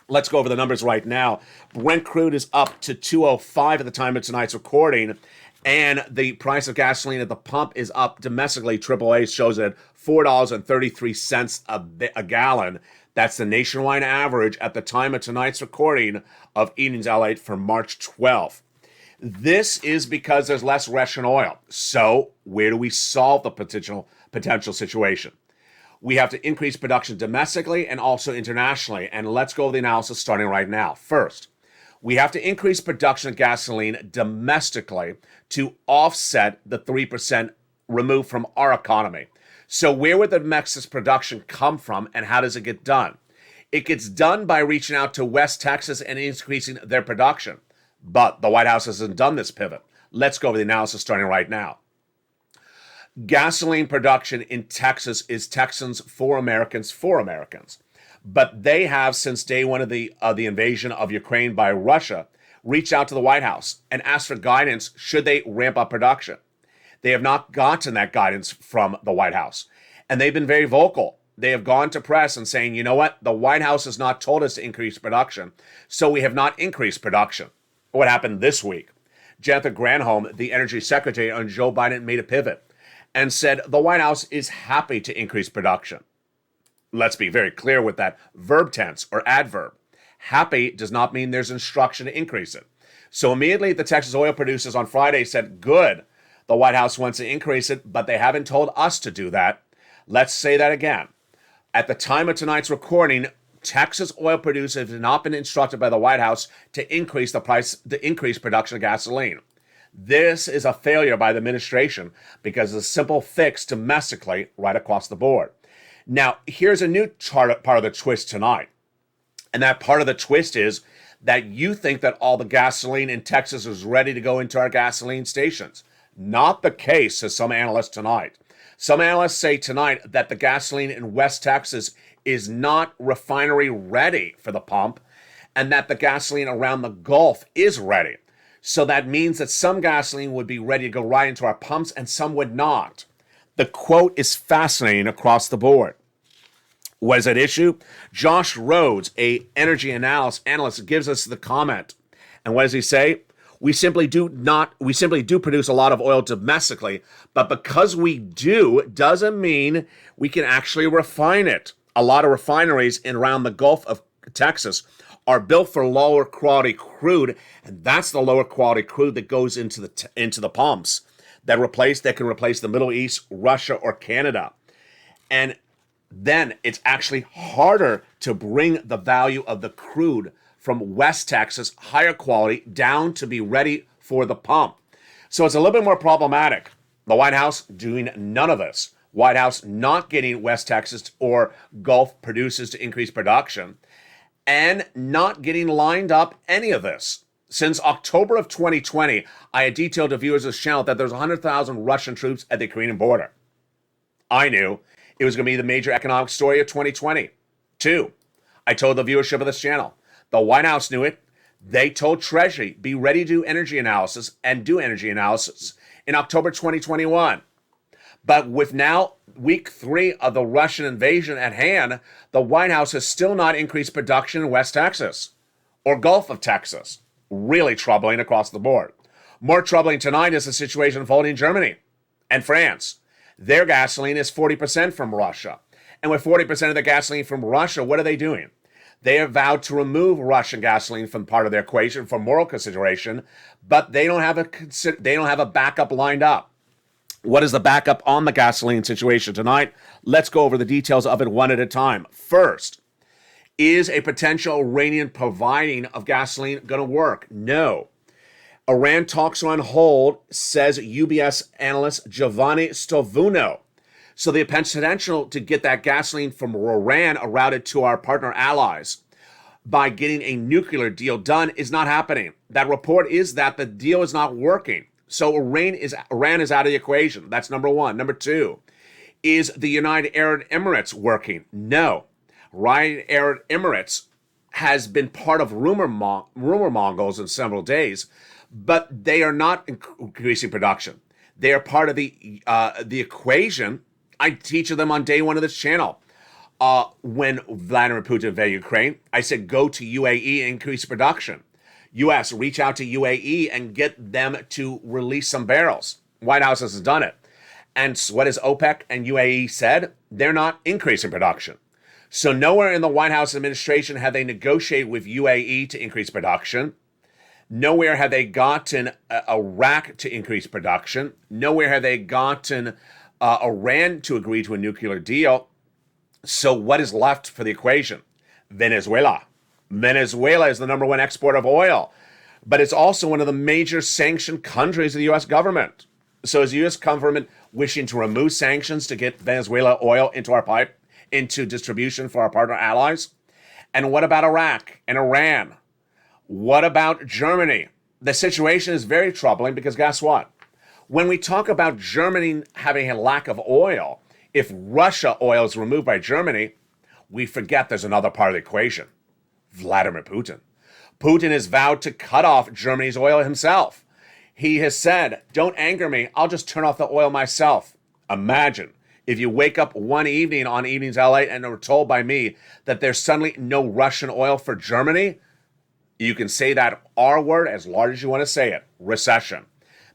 Let's go over the numbers right now. Brent crude is up to 205 at the time of tonight's recording, and the price of gasoline at the pump is up domestically. AAA shows it at $4.33 a gallon. That's the nationwide average at the time of tonight's recording of Evenings LALATE for March 12th. This is because there's less Russian oil. So where do we solve the potential situation? We have to increase production domestically and also internationally. And let's go over the analysis starting right now. First, we have to increase production of gasoline domestically to offset the 3% removed from our economy. So where would the domestic production come from, and how does it get done? It gets done by reaching out to West Texas and increasing their production. But the White House hasn't done this pivot. Let's go over the analysis starting right now. Gasoline production in Texas is Texans for Americans. But they have, since day one of the invasion of Ukraine by Russia, reached out to the White House and asked for guidance should they ramp up production. They have not gotten that guidance from the White House. And they've been very vocal. They have gone to press and saying, you know what? The White House has not told us to increase production, so we have not increased production. What happened this week? Jennifer Granholm, the Energy Secretary on Joe Biden, made a pivot and said the White House is happy to increase production. Let's be very clear with that verb tense or adverb. Happy does not mean there's instruction to increase it. So immediately the Texas oil producers on Friday said, good, the White House wants to increase it, but they haven't told us to do that. Let's say that again. At the time of tonight's recording, Texas oil producers have not been instructed by the White House to increase the price, to increase production of gasoline. This is a failure by the administration because it's a simple fix domestically right across the board. Now, here's a new part of the twist tonight. And that part of the twist is that you think that all the gasoline in Texas is ready to go into our gasoline stations. Not the case, says some analysts tonight. Some analysts say tonight that the gasoline in West Texas is not refinery ready for the pump, and that the gasoline around the Gulf is ready. So that means that some gasoline would be ready to go right into our pumps and some would not. The quote is fascinating across the board. What is at issue? Josh Rhodes, a energy analyst, gives us the comment. And what does he say? We simply do produce a lot of oil domestically, but because we do doesn't mean we can actually refine it. A lot of refineries in around the Gulf of Texas are built for lower quality crude, and that's the lower quality crude that goes into the pumps that can replace the Middle East, Russia, or Canada. And then it's actually harder to bring the value of the crude from West Texas, higher quality, down to be ready for the pump. So it's a little bit more problematic. The White House doing none of this. White House not getting West Texas or Gulf producers to increase production, and not getting lined up any of this. Since October of 2020, I had detailed to viewers of this channel that there's 100,000 Russian troops at the Ukrainian border. I knew it was going to be the major economic story of 2020. Two, I told the viewership of this channel. The White House knew it. They told Treasury, be ready to do energy analysis and do energy analysis in October 2021. But with now week 3 of the Russian invasion at hand, the White House has still not increased production in West Texas or Gulf of Texas. Really troubling across the board. More troubling tonight is the situation unfolding in Germany and France. Their gasoline is 40% from Russia. And with 40% of the gasoline from Russia, what are they doing? They have vowed to remove Russian gasoline from part of their equation for moral consideration, but they don't have a backup lined up. What is the backup on the gasoline situation tonight? Let's go over the details of it one at a time. First, is a potential Iranian providing of gasoline going to work? No. Iran talks are on hold, says UBS analyst Giovanni Stovuno. So the potential to get that gasoline from Iran routed to our partner allies by getting a nuclear deal done is not happening. That report is that the deal is not working. So Iran is out of the equation. That's number one. Number two, is the United Arab Emirates working? No. United Arab Emirates has been part of rumor mongers in several days, but they are not increasing production. They are part of the equation. I teach them on day one of this channel. When Vladimir Putin invaded Ukraine, I said, go to UAE and increase production. U.S., reach out to UAE and get them to release some barrels. White House has done it. And what has OPEC and UAE said? They're not increasing production. So nowhere in the White House administration have they negotiated with UAE to increase production. Nowhere have they gotten Iraq to increase production. Nowhere have they gotten Iran to agree to a nuclear deal. So what is left for the equation? Venezuela. Venezuela is the number one exporter of oil, but it's also one of the major sanctioned countries of the U.S. government. So is the U.S. government wishing to remove sanctions to get Venezuela oil into our pipe, into distribution for our partner allies? And what about Iraq and Iran? What about Germany? The situation is very troubling because guess what? When we talk about Germany having a lack of oil, if Russia oil is removed by Germany, we forget there's another part of the equation. Vladimir Putin. Putin has vowed to cut off Germany's oil himself. He has said, don't anger me, I'll just turn off the oil myself. Imagine if you wake up one evening on Evenings LA and are told by me that there's suddenly no Russian oil for Germany. You can say that R word as large as you want to say it, recession.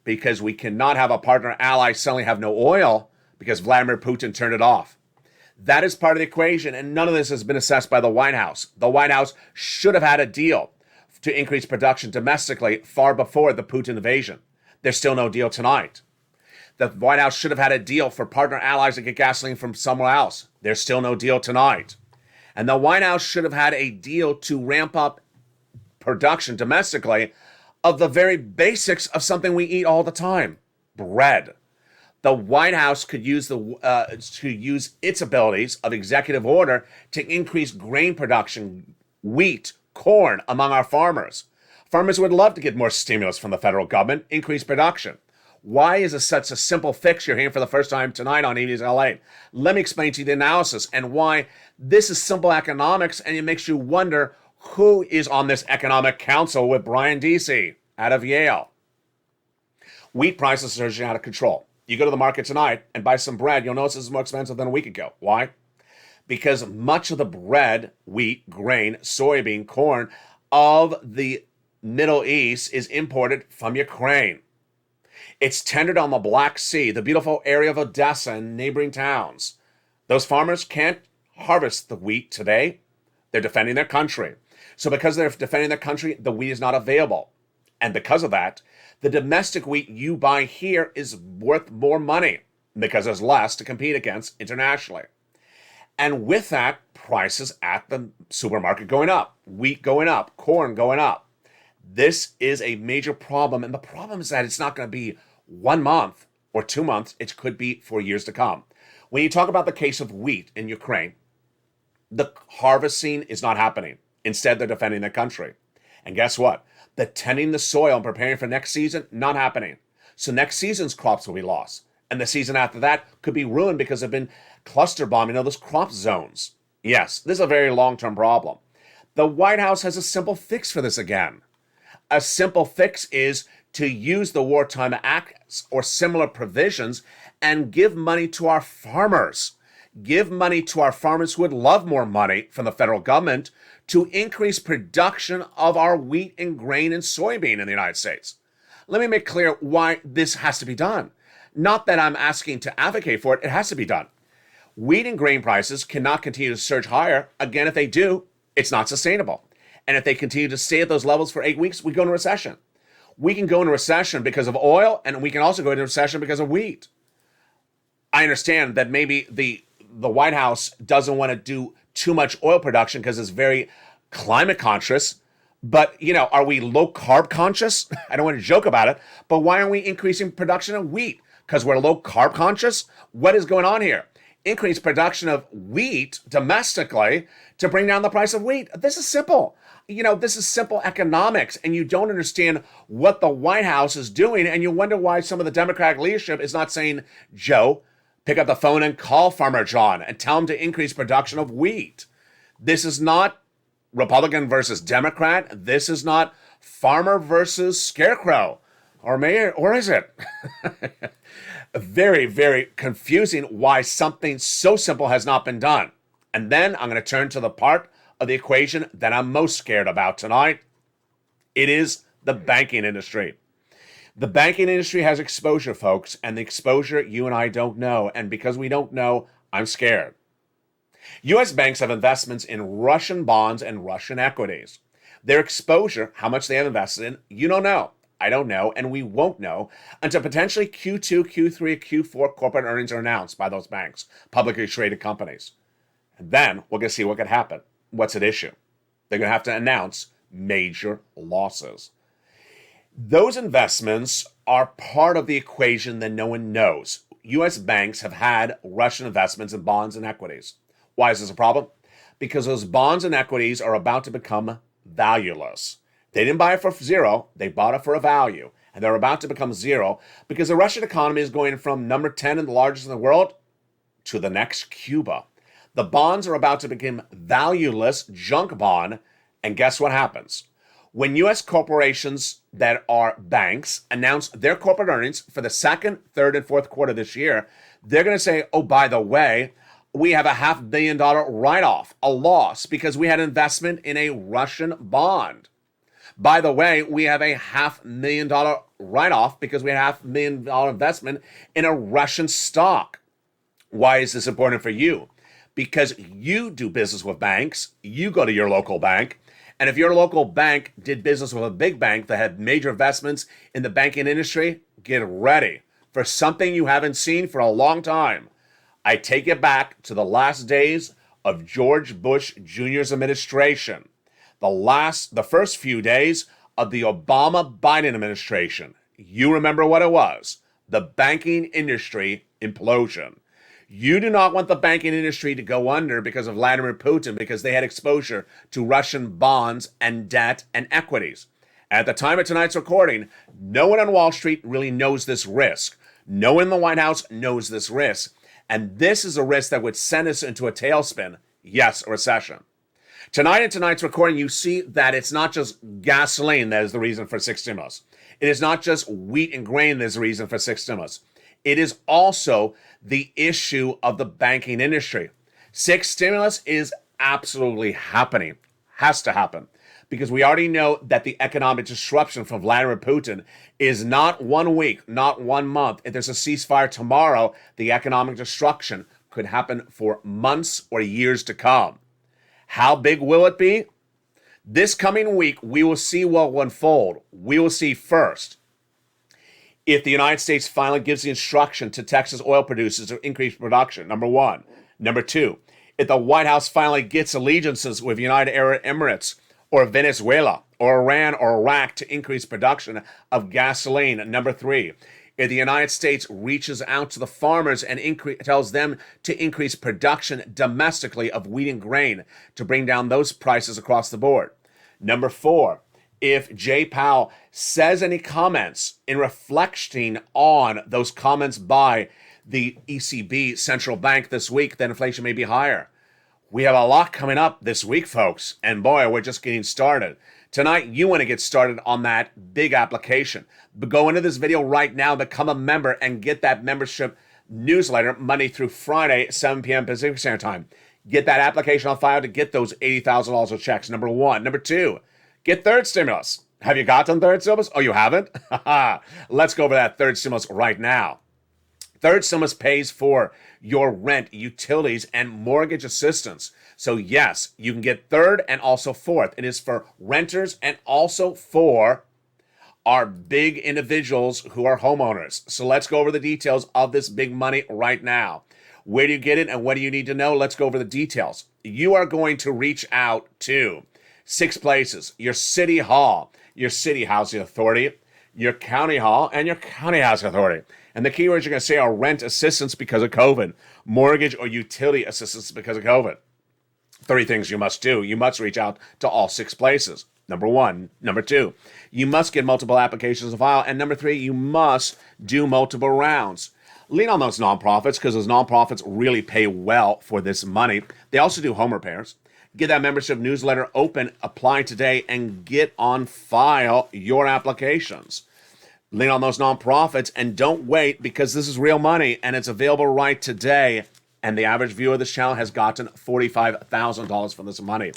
Because we cannot have a partner ally suddenly have no oil because Vladimir Putin turned it off. That is part of the equation, and none of this has been assessed by the White House. The White House should have had a deal to increase production domestically far before the Putin invasion. There's still no deal tonight. The White House should have had a deal for partner allies to get gasoline from somewhere else. There's still no deal tonight. And the White House should have had a deal to ramp up production domestically of the very basics of something we eat all the time, bread. The White House could use its abilities of executive order to increase grain production, wheat, corn among our farmers. Farmers would love to get more stimulus from the federal government, increase production. Why is this such a simple fix you're hearing for the first time tonight on Evenings LA? Let me explain to you the analysis and why this is simple economics, and it makes you wonder who is on this economic council with Brian Deasy out of Yale. Wheat prices are surging out of control. You go to the market tonight and buy some bread, you'll notice it's more expensive than a week ago. Why? Because much of the bread, wheat, grain, soybean, corn of the Middle East is imported from Ukraine. It's tendered on the Black Sea, the beautiful area of Odessa and neighboring towns. Those farmers can't harvest the wheat today. They're defending their country. So because they're defending their country, the wheat is not available. And because of that, the domestic wheat you buy here is worth more money because there's less to compete against internationally. And with that, prices at the supermarket going up, wheat going up, corn going up. This is a major problem. And the problem is that it's not going to be 1 month or 2 months. It could be for years to come. When you talk about the case of wheat in Ukraine, the harvesting is not happening. Instead, they're defending their country. And guess what? The tending the soil and preparing for next season, not happening. So next season's crops will be lost. And the season after that could be ruined because they've been cluster bombing all those crop zones. Yes, this is a very long-term problem. The White House has a simple fix for this again. A simple fix is to use the Wartime Acts or similar provisions and give money to our farmers. Give money to our farmers who would love more money from the federal government to increase production of our wheat and grain and soybean in the United States. Let me make clear why this has to be done. Not that I'm asking to advocate for it, it has to be done. Wheat and grain prices cannot continue to surge higher. Again, if they do, it's not sustainable. And if they continue to stay at those levels for 8 weeks, we go into recession. We can go into recession because of oil, and we can also go into recession because of wheat. I understand that maybe the White House doesn't want to do too much oil production because it's very climate conscious. But, are we low carb conscious? I don't want to joke about it, but why aren't we increasing production of wheat? Because we're low carb conscious? What is going on here? Increase production of wheat domestically to bring down the price of wheat. This is simple. This is simple economics, and you don't understand what the White House is doing, and you wonder why some of the Democratic leadership is not saying, Joe, pick up the phone and call Farmer John and tell him to increase production of wheat. This is not Republican versus Democrat. This is not farmer versus scarecrow. Or is it? Very, very confusing why something so simple has not been done. And then I'm going to turn to the part of the equation that I'm most scared about tonight. It is the banking industry. The banking industry has exposure, folks, and the exposure you and I don't know. And because we don't know, I'm scared. U.S. banks have investments in Russian bonds and Russian equities. Their exposure, how much they have invested in, you don't know. I don't know, and we won't know until potentially Q2, Q3, Q4 corporate earnings are announced by those banks, publicly traded companies. And then we're going to see what could happen. What's at issue? They're going to have to announce major losses. Those investments are part of the equation that no one knows. U.S. banks have had Russian investments in bonds and equities. Why is this a problem? Because those bonds and equities are about to become valueless. They didn't buy it for zero, they bought it for a value. And they're about to become zero because the Russian economy is going from number 10 and the largest in the world to the next Cuba. The bonds are about to become valueless, junk bond. And guess what happens? When U.S. corporations that are banks announce their corporate earnings for the second, third, and fourth quarter this year, they're going to say, oh, by the way, we have a $500 million write-off, a loss, because we had investment in a Russian bond. By the way, we have a $500,000 write-off because we had $500,000 investment in a Russian stock. Why is this important for you? Because you do business with banks, you go to your local bank, and if your local bank did business with a big bank that had major investments in the banking industry, get ready for something you haven't seen for a long time. I take it back to the last days of George Bush Jr.'s administration. The first few days of the Obama-Biden administration. You remember what it was. The banking industry implosion. You do not want the banking industry to go under because of Vladimir Putin, because they had exposure to Russian bonds and debt and equities. At the time of tonight's recording, no one on Wall Street really knows this risk. No one in the White House knows this risk. And this is a risk that would send us into a tailspin. Yes, a recession. Tonight in tonight's recording, you see that it's not just gasoline that is the reason for six stimulus. It is not just wheat and grain that is the reason for six stimulus. It is also the issue of the banking industry. Six stimulus is absolutely happening. Has to happen. Because we already know that the economic disruption from Vladimir Putin is not 1 week, not 1 month. If there's a ceasefire tomorrow, the economic destruction could happen for months or years to come. How big will it be? This coming week, we will see what will unfold. We will see first if the United States finally gives the instruction to Texas oil producers to increase production, number one. Number two, if the White House finally gets allegiances with United Arab Emirates or Venezuela or Iran or Iraq to increase production of gasoline. Number three, if the United States reaches out to the farmers and tells them to increase production domestically of wheat and grain to bring down those prices across the board. Number four, if Jay Powell says any comments in reflecting on those comments by the ECB central bank this week, then inflation may be higher. We have a lot coming up this week, folks, and boy, we're just getting started. Tonight, you want to get started on that big application. But go into this video right now, become a member, and get that membership newsletter Monday through Friday, 7 p.m. Pacific Standard Time. Get that application on file to get those $80,000 of checks, number one. Number two, get third stimulus. Have you gotten third stimulus? Oh, you haven't? Let's go over that third stimulus right now. Third stimulus pays for your rent, utilities, and mortgage assistance. So yes, you can get third and also fourth. It is for renters and also for our big individuals who are homeowners. So let's go over the details of this big money right now. Where do you get it and what do you need to know? Let's go over the details. You are going to reach out to 6 places: your city hall, your city housing authority, your county hall, and your county housing authority. And the keywords you're going to say are rent assistance because of COVID, mortgage or utility assistance because of COVID. 3 things you must do. You must reach out to all 6 places. Number 1. Number 2, you must get multiple applications to file. And number 3, you must do multiple rounds. Lean on those nonprofits because those nonprofits really pay well for this money. They also do home repairs. Get that membership newsletter open, apply today, and get on file your applications. Lean on those nonprofits and don't wait because this is real money and it's available right today. And the average viewer of this channel has gotten $45,000 from this money.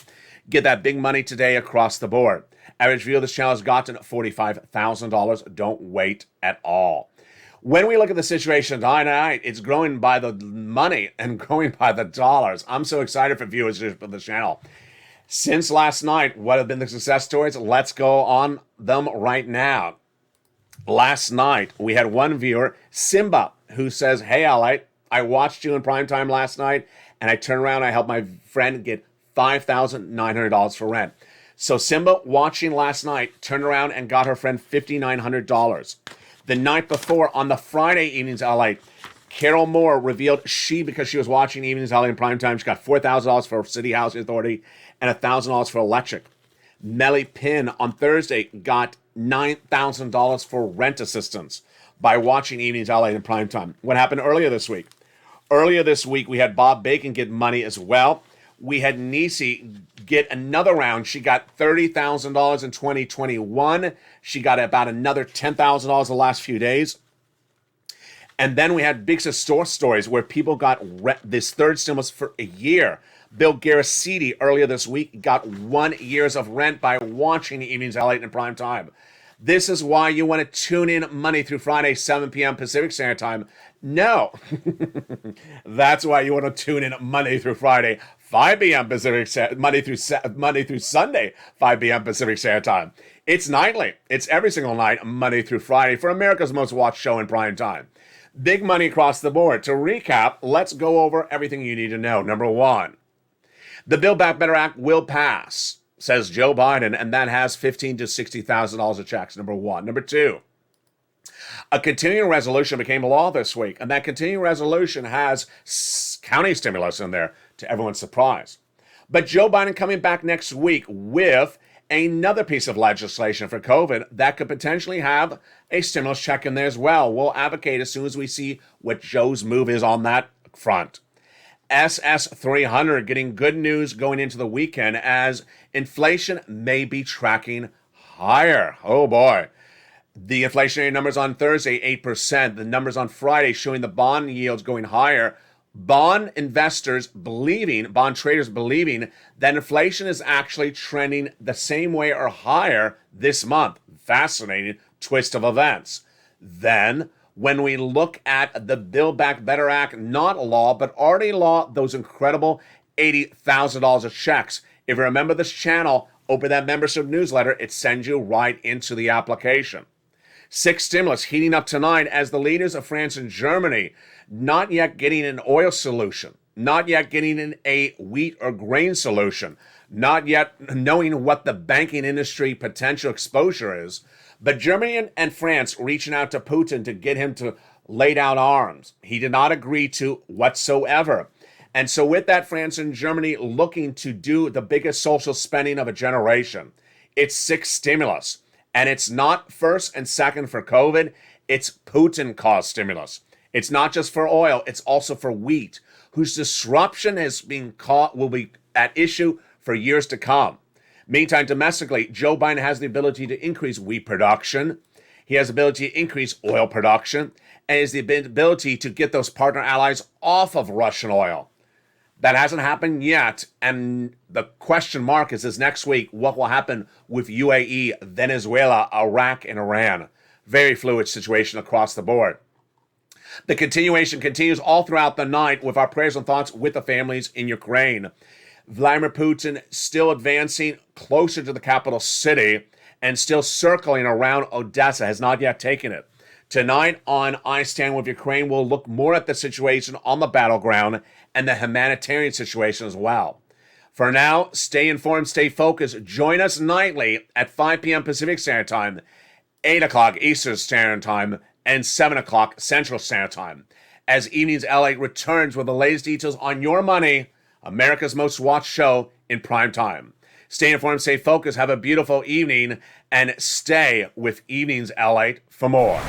Get that big money today across the board. Average viewer of this channel has gotten $45,000. Don't wait at all. When we look at the situation tonight, it's growing by the money and growing by the dollars. I'm so excited for viewers of this channel. Since last night, what have been the success stories? Let's go on them right now. Last night, we had one viewer, Simba, who says, "Hey, LALATE, I watched you in primetime last night, and I turned around and I helped my friend get $5,900 for rent." So Simba, watching last night, turned around and got her friend $5,900. The night before, on the Friday evenings LALATE, Carol Moore revealed because she was watching Evenings LALATE in primetime, she got $4,000 for City Housing Authority and $1,000 for electric. Melly Pinn on Thursday got $9,000 for rent assistance by watching Evenings LALATE in primetime. What happened earlier this week? Earlier this week, we had Bob Bacon get money as well. We had Nisi get another round. She got $30,000 in 2021. She got about another $10,000 the last few days. And then we had big store stories where people got this third stimulus for a year. Bill Garaciti earlier this week got 1 year of rent by watching Evenings LALATE in prime time. This is why you want to tune in Monday through Friday, 7 p.m. Pacific Standard Time. No, that's why you want to tune in Monday through Friday, 5 p.m. Pacific, Monday through Sunday, 5 p.m. Pacific Standard Time. It's nightly. It's every single night, Monday through Friday, for America's most watched show in prime time. Big money across the board. To recap, let's go over everything you need to know. Number 1, the Build Back Better Act will pass, says Joe Biden, and that has $15,000 to $60,000 of checks. Number 1. Number 2, A continuing resolution became law this week, and that continuing resolution has county stimulus in there, to everyone's surprise. But Joe Biden coming back next week with another piece of legislation for COVID that could potentially have a stimulus check in there as well. We'll advocate as soon as we see what Joe's move is on that front. SS 300 getting good news going into the weekend as inflation may be tracking higher. Oh boy. The inflationary numbers on Thursday, 8%. The numbers on Friday showing the bond yields going higher. Bond traders believing that inflation is actually trending the same way or higher this month. Fascinating twist of events. Then, when we look at the Build Back Better Act, not law, but already law, those incredible $80,000 of checks. If you remember this channel, open that membership newsletter, it sends you right into the application. 6 stimulus heating up tonight as the leaders of France and Germany not yet getting an oil solution, not yet getting a wheat or grain solution, not yet knowing what the banking industry potential exposure is, but Germany and France reaching out to Putin to get him to lay down arms. He did not agree to whatsoever. And so with that, France and Germany looking to do the biggest social spending of a generation. It's 6 stimulus. And it's not first and second for COVID. It's Putin-caused stimulus. It's not just for oil. It's also for wheat, whose disruption will be at issue for years to come. Meantime, domestically, Joe Biden has the ability to increase wheat production. He has the ability to increase oil production, and has the ability to get those partner allies off of Russian oil. That hasn't happened yet, and the question mark is this next week, what will happen with UAE, Venezuela, Iraq, and Iran? Very fluid situation across the board. The continuation continues all throughout the night with our prayers and thoughts with the families in Ukraine. Vladimir Putin still advancing closer to the capital city and still circling around Odessa, has not yet taken it. Tonight on I Stand With Ukraine, we'll look more at the situation on the battleground and the humanitarian situation as well. For now, stay informed, stay focused. Join us nightly at 5 p.m. Pacific Standard Time, 8 o'clock Eastern Standard Time, and 7 o'clock Central Standard Time, as Evenings LA returns with the latest details on your money, America's most watched show in prime time. Stay informed, stay focused, have a beautiful evening, and stay with Evenings LA for more.